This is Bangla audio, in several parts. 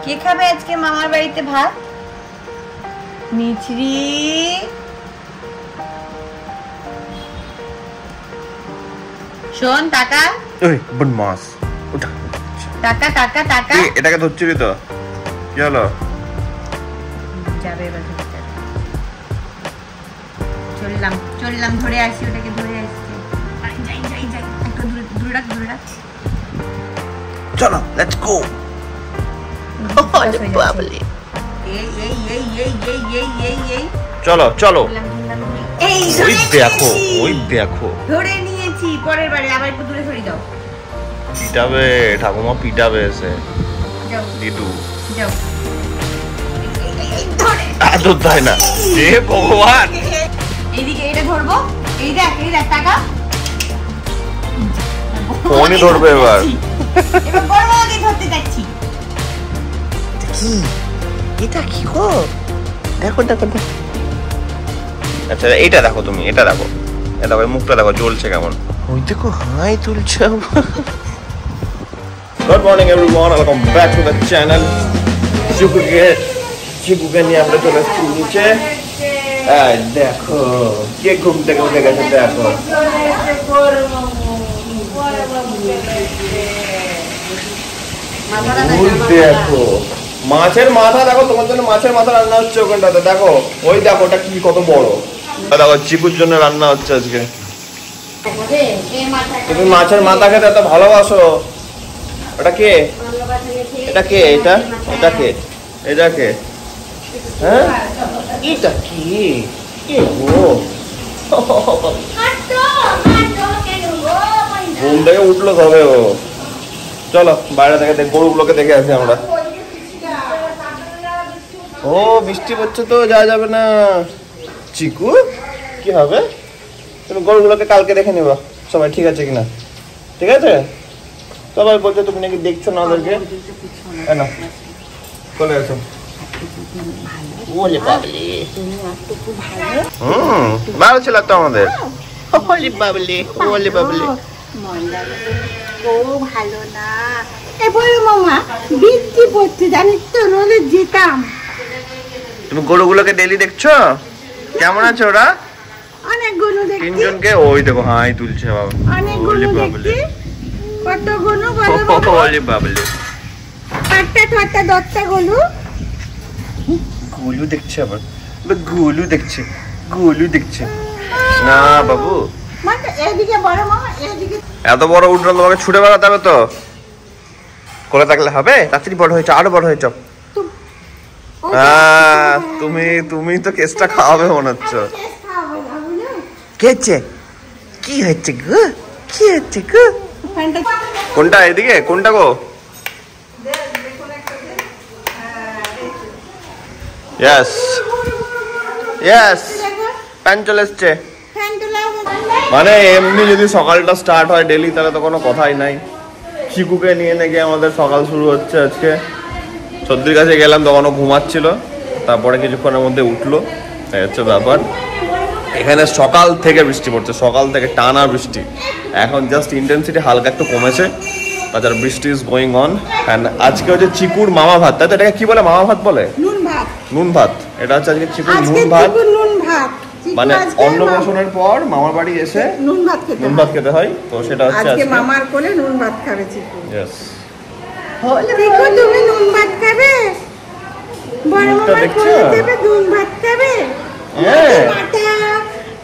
কে খাবে আজকে মামার বাড়িতে ভাত? মিছরি শোন টাকা। ওই বদমাস ওটা টাকা টাকা টাকা। এটাকে ধরছিলি তো কি হলো? যাবে এবার চললাম চললাম ধরে আসি ওটাকে ধরে আসছি। যাই যাই যাই একটু দূরে রাখ দূরে রাখ। চলো লেটস গো। বাবলি এই এই এই এই এই এই এই এই চলো চলো। এই ওই দেখো ওই দেখো ধরে নিয়েছি। পরের বারে আবার একটু দূরে সরিয়ে দাও। পিটাবে ঠাকুমা পিটাবে এসে। যাও দিদু যাও ধরে আদর দেয় না হে ভগবান। এইদিকে এটা ধরবো। এই দেখ টাকা ফোনই ধরবে এবার। এবার বড় মামাকে ধরতে যাচ্ছি। কি এটা কি গো? দেখো দেখো আচ্ছা এটা দেখো তুমি এটা দেখো এটা দেখো মুখটা দেখো জ্বলছে কেমন। ওই দেখো হাই তুলছে। Good morning everyone, welcome back to the channel. চিকুকে নিয়ে আমরা চলে এসেছি নিচে। দেখো কে ঘুম থেকে উঠে গেছে দেখো। দেখো মাছের মাথা দেখো, তোমার জন্য মাছের মাথা রান্না হচ্ছে ওখানটাতে। দেখো ওই দেখো ওটা কি কত বড়। দেখো চিকুর জন্য রান্না হচ্ছে আজকে। তুমি মাছের মাথা খেতে এত ভালোবাসো। এটা কে? এটা কে? এটা এটা কে? এটা কে? হ্যাঁ এটা কি? কে গো? ঘুম থেকে উঠলো তবে ও। চলো বাইরে থেকে গরুগুলোকে দেখে আসি আমরা। ও বৃষ্টি পড়ছে তো যাওয়া যাবে না। চিকু কি হবে? তুমি গরুগুলোকে কালকে দেখে নিবা সবাই, ঠিক আছে কিনা? ঠিক আছে সবাই বলছে তুমি নাকি দেখছো না ওদেরকে। না চলে আসো। ভালো ছিল তো আমাদের। ভালো না মামা বৃষ্টি পড়ছে জানিস তো, নইলে যেতাম। তুমি গরুগুলোকে ডেইলি দেখছো? কেমন আছে ওরা? অনেক গরু দেখছি। তিনজনকে ওই দেখো হাই তুলছে বাবা। অনেক গরু দেখছি। কত গরু ওলে বাবলে। আটটা দশটা গরু। গুলু দেখছে আবার। গুলু দেখছে গুলু দেখছে না বাবু। মানে এইদিকে বড় মামা এইদিকে। এত বড় উঠলো তোমাকে ছুটে বেড়াতে হবে তো। কোলে থাকলে হবে? তাড়াতাড়ি বড় হয়েছ, আরো বড় হয়েছ। তুমি তো কেসটা খাওয়াবে মনে হচ্ছে। কেছে কি হচ্ছে গো? কি হচ্ছে গো? কোনটা এদিকে কোনটা গো? ইয়েস ইয়েস প্যান চলে এসছে। মানে এমনি যদি সকালটা স্টার্ট হয় ডেলি তাহলে তো কোনো কথাই নাই। চিকুকে নিয়ে নাকি আমাদের সকাল শুরু হচ্ছে আজকে। সর্দির কাছে গেলাম তখনও ঘুমাচ্ছিল, তারপরে কিছুক্ষণের মধ্যে উঠলো। এই হচ্ছে ব্যাপার। এখানে সকাল থেকে বৃষ্টি পড়ছে, সকাল থেকে টানা বৃষ্টি। এখন জাস্ট ইন্টেন্সিটি হালকা একটু কমেছে, তাছাড়া বৃষ্টি ইজ গোয়িং অন। অ্যান্ড আজকে হচ্ছে চিকুর মামা ভাত, তাই তো? এটাকে কি বলে? মামা ভাত বলে? নুন ভাত। এটা হচ্ছে আজকে চিকুর নুন ভাত। মানে অন্নপ্রাশনের পর মামার বাড়ি এসে নুন ভাত খেতে হয়, তো সেটা হচ্ছে আজকে মামার কোলে নুন ভাত খাবে চিকু। ইয়েস দেখো তুমি নুন ভাত খাবে, বড় মামার কোলে দেবে নুন ভাত খাবে।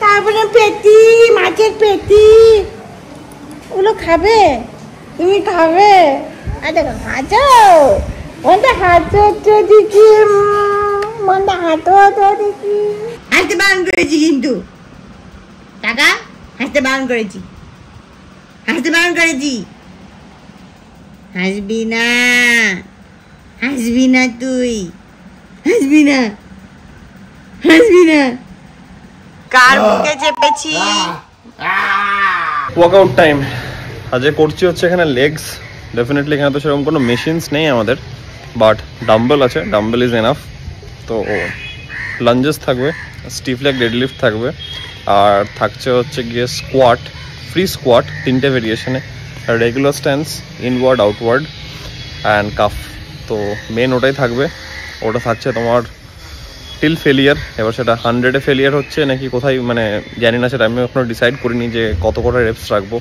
তারপরে পেটি, মাছের পেটি ওগুলো খাবে, তুমি খাবে। দেখো হাঁচো মনটা হাঁচো দেখি, মনটা হাঁটো দেখি। হাসতে বারণ করেছি কিন্তু টাকা, হাসতে বারণ করেছি, হাসতে বারণ করেছি। হাসবি না, হাসবি না, তুই হাসবি না, হাসবি না। কার বুকে চেপেছি। ওয়ার্কআউট টাইম আজকে করছি হচ্ছে এখানে লেগস। ডেফিনেটলি এখানে তো সেরকম কোনো মেশিনস নেই আমাদের, বাট ডাম্বেল আছে, ডাম্বেল ইজ এনাফ। তো লাঞ্জেস থাকবে, স্টিফ লেগ ডেডলিফট থাকবে, আর থাকছে হচ্ছে গিয়ে স্কোয়াট, ফ্রি স্কোয়াট 3টে ভেরিয়েশনে, regular stance, inward outward and calf. তো মেন ওটাই থাকবে, ওটা থাকছে তোমার টিল ফেলিয়ার। এবার সেটা 100-এ ফেলিয়ার হচ্ছে নাকি কোথায় মানে জানি না, সেটা আমি এখনো ডিসাইড করিনি যে কত কটা রেপস রাখবো,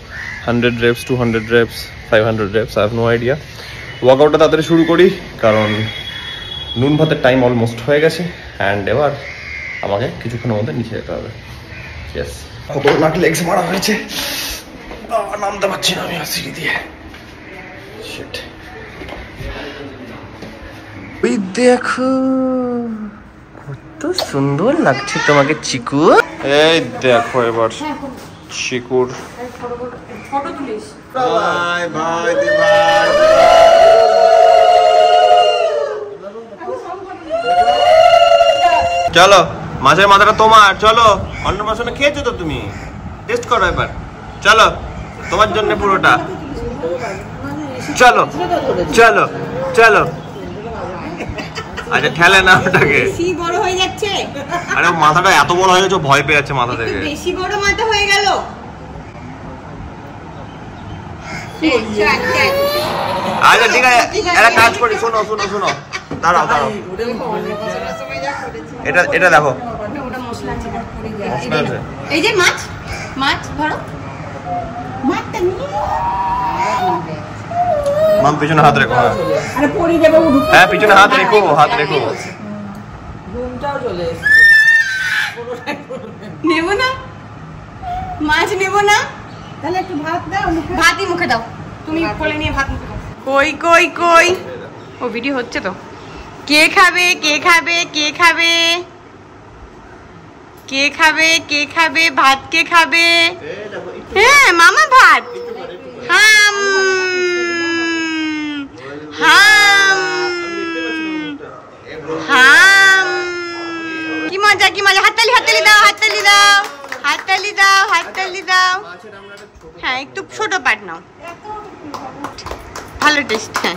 100 reps, 200 reps, 500 reps, I have no idea. ওয়ার্কআউটটা তাড়াতাড়ি শুরু করি কারণ নুন ভাতের টাইম অলমোস্ট হয়ে গেছে। অ্যান্ড এবার আমাকে কিছুক্ষণের মধ্যে নিচে যেতে হবে। ইয়েস, কত লাখ লেগস মারা হয়েছে, নামতে পারছি না আমি সিঁড়ি দিয়ে। শিট, ওই দেখো কত সুন্দর লাগছে তোমাকে চিকু। এই দেখো এবার চিকুর ফটো তুলিস। ভাই ভাই দি ভাই, চলো মাছের মাথাটা তোমার, চলো অন্নপ্রাশনে খেয়েছো তো তুমি, টেস্ট করো এবার, চলো তোমার জন্য পুরোটা, চলো চলো চলো। আচ্ছা ঠেলে না ওটাকে, বেশি বড় হয়ে যাচ্ছে। আরে মাথাটা এত বড় হয়ে গেছে, ভয় পেয়ে যাচ্ছে মাথা থেকে, বেশি বড় মাথা হয়ে গেল। আচ্ছা ঠিক আছে, একটা কাজ করি, শোনো শোনো শোনো, দাঁড়াও দাঁড়াও, এটা এটা দেখো মশলা আছে। এই যে মাছ, মাছ ধরো, মাছটা নিয়ে মাম পিছনে হাত রেখো। আরে পড়ে যাবে, হ্যাঁ পিছনে হাত রেখো, হাত রেখো। ঘুমটাও চলে এসেছে। নেব না মাছ, নেব না, তাহলে একটু ভাত দাও, ভাতই মুখে দাও, তুমি কোলে নিয়ে ভাত মুখে দাও। কই কই কই, ও ভিডিও হচ্ছে তো। কে খাবে কে খাবে কে খাবে কে খাবে কে খাবে, ভাত কে খাবে? হ্যাঁ মামা ভাত। হাম হাম হাম, কি মজা কি মজা, হাততালি হাততালি দাও, হাততালি দাও, হাততালি দাও, হাততালি দাও। হ্যাঁ একটু ছোট পাট নাও, ভালো টেস্ট। হ্যাঁ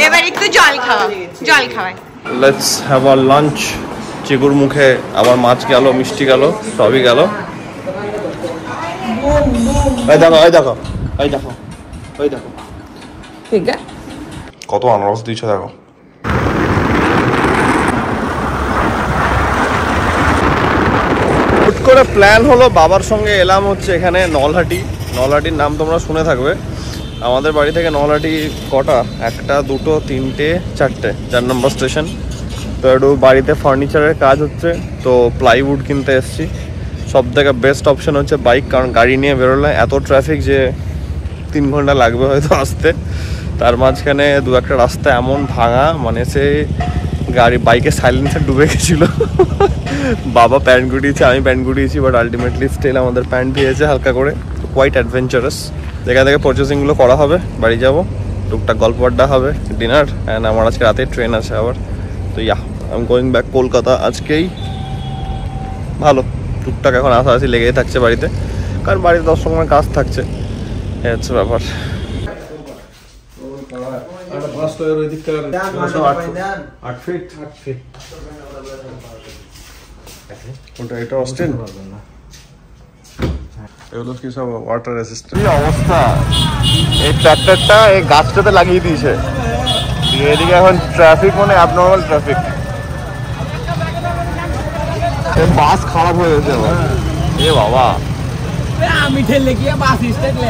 এবার একটু জল খাওয়া, জল খাওয়াই। Let's have our lunch. চিকুর মুখে আবার মাছ গেল, মিষ্টি গেল, সবই গেল। এই দেখো এই দেখো এই দেখো ওই দেখো, ঠিক আছে, কত আনারস দিয়েছে দেখো। হুট করে প্ল্যান হলো, বাবার সঙ্গে এলাম হচ্ছে এখানে নলহাটি। নলহাটির নাম তোমরা শুনে থাকবে। আমাদের বাড়ি থেকে নলহাটি কটা, 1, 2, 3, 4, 4 নম্বর স্টেশন। তো একটু বাড়িতে ফার্নিচারের কাজ হচ্ছে, তো প্লাইউড কিনতে এসেছি। সব থেকে বেস্ট অপশন হচ্ছে বাইক, কারণ গাড়ি নিয়ে বেরোলে এত ট্রাফিক যে 3 ঘন্টা লাগবে হয়তো আসতে। তার মাঝখানে 2-1টা রাস্তা এমন ভাঙা, মানে সে গাড়ি বাইকে সাইলেন্সার ডুবে গেছিলো। বাবা প্যান্ট গুটিয়েছে, আমি প্যান্ট গুটিয়েছি, বাট আলটিমেটলি স্টিল আমাদের প্যান্ট ভিজেছে হালকা করে। Quite adventurous. যেখান থেকে পারচেসিংগুলো করা হবে, বাড়ি যাবো, টুকটাক গল্প আড্ডা হবে, ডিনার, অ্যান্ড আমার আজকে রাতে ট্রেন আছে আবার। তো I am going back Kolkata আজকেই। ভালো টুকটাক এখন আসাআসি লেগেই থাকছে বাড়িতে, কারণ বাড়িতে 10 সময় কাজ থাকছে, এই হচ্ছে ব্যাপার। এটা অস্টিন, এগুলো কি সব ওয়াটার রেসিস্ট্যান্ট। কি অবস্থা, এই ট্র্যাক্টরটা এই গাছটাতে লাগিয়ে দিয়েছে, এদিকে এখন ট্রাফিক মানে অ্যাবনর্মাল ট্রাফিক। বাস খারাপ হয়ে গেছে আবার, এ বাবা আমি ঠেলে গিয়ে বাস স্ট্যান্ড লে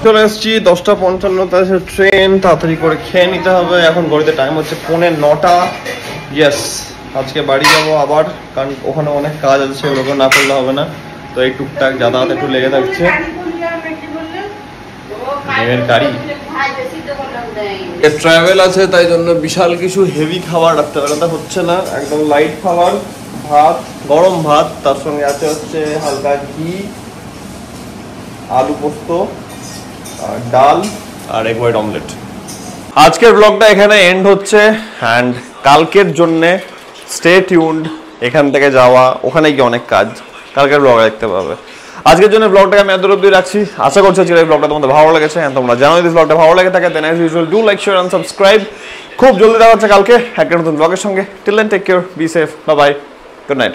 চলে এসছি। 10:55 ট্রেন, তাড়াতাড়ি করে খেয়ে নিতে হবে। এখন ঘড়িতে টাইম হচ্ছে 9:45। ইয়েস, আজকে বাড়ি যাবো আবার, কারণ ওখানে অনেক কাজ আছে, সেগুলোকে না করলে হবে না। তো এই টুকটাক যাতায়াত একটু লেগে থাকছে। ডিমের কারি, ট্রাভেল আছে, তাই জন্য বিশাল কিছু হেভি খাবার রাত্রেবেলাটা হচ্ছে না, একদম লাইট খাবার। ভাত, গরম ভাত, তার সঙ্গে আছে হচ্ছে হালকা ঘি, আলু পোস্ত, আর ডাল, আর এগ হোয়াইট অমলেট। আজকের ব্লগটা এখানে এন্ড হচ্ছে, অ্যান্ড কালকের জন্যে স্টে টিউনড। এখান থেকে যাওয়া, ওখানে গিয়ে অনেক কাজ, কালকের ব্লগ দেখতে পাবে। আজকের জন্য ব্লগটাকে আমি এত অবধি রাখছি। আশা করছি এই ব্লগটা তোমাদের ভালো লেগেছে। তোমরা জানো যদি ব্লগটা ভালো লেগে থাকে, then as usual do like, share and subscribe. খুব জলদি দেখা হচ্ছে কালকে একটা নতুন ব্লগের সঙ্গে। Till then take care, be safe, bye bye, good night.